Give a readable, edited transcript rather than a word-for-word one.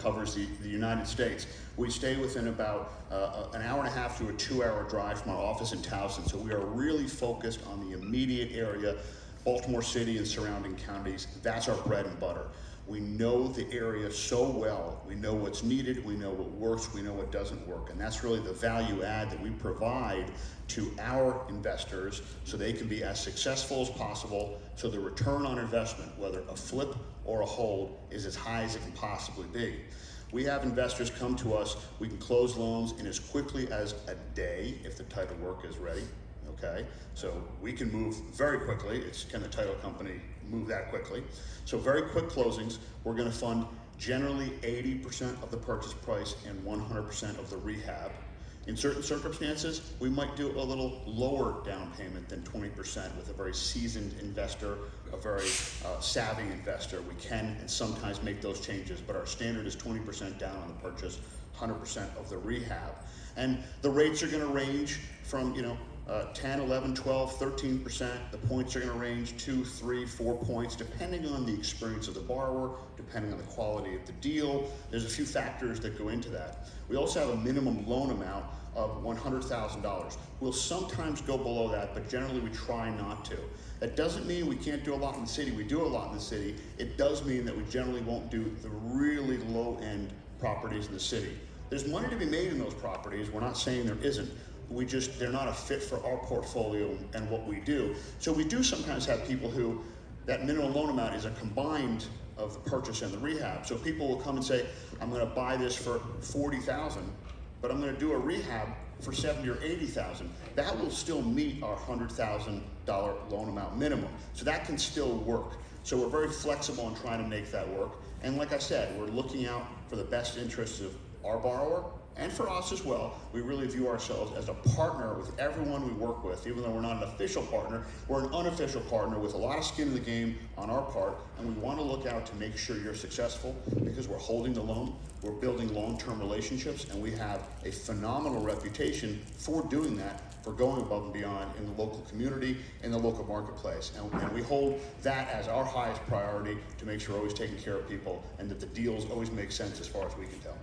covers the United States. We stay within about an hour and a half to a 2-hour drive from our office in Towson, so we are really focused on the immediate area, Baltimore City and surrounding counties. That's our bread and butter. We know the area so well. We know what's needed, we know what works, we know what doesn't work. And that's really the value add that we provide to our investors so they can be as successful as possible, so the return on investment, whether a flip or a hold, is as high as it can possibly be. We have investors come to us, we can close loans in as quickly as a day if the title work is ready. Okay, so we can move very quickly. It's can the title company move that quickly? So very quick closings. We're going to fund generally 80% of the purchase price and 100% of the rehab. In certain circumstances, we might do a little lower down payment than 20% with a very seasoned investor, a very savvy investor. We can and sometimes make those changes, but our standard is 20% down on the purchase, 100% of the rehab. And the rates are going to range from 10, 11, 12, 13%. The points are going to range 2, 3, 4 points, depending on the experience of the borrower, depending on the quality of the deal. There's a few factors that go into that. We also have a minimum loan amount of $100,000. We'll sometimes go below that, but generally we try not to. That doesn't mean we can't do a lot in the city. We do a lot in the city. It does mean that we generally won't do the really low-end properties in the city. There's money to be made in those properties. We're not saying there isn't. They're not a fit for our portfolio and what we do. So we do sometimes have people who, that minimum loan amount is a combined of the purchase and the rehab. So people will come and say, I'm gonna buy this for $40,000, but I'm gonna do a rehab for $70,000 or $80,000. That will still meet our $100,000 loan amount minimum. So that can still work. So we're very flexible in trying to make that work. And like I said, we're looking out for the best interests of our borrower, and for us as well. We really view ourselves as a partner with everyone we work with. Even though we're not an official partner, we're an unofficial partner with a lot of skin in the game on our part, and we want to look out to make sure you're successful because we're holding the loan, we're building long-term relationships, and we have a phenomenal reputation for doing that, for going above and beyond in the local community, in the local marketplace. And we hold that as our highest priority to make sure we're always taking care of people and that the deals always make sense as far as we can tell.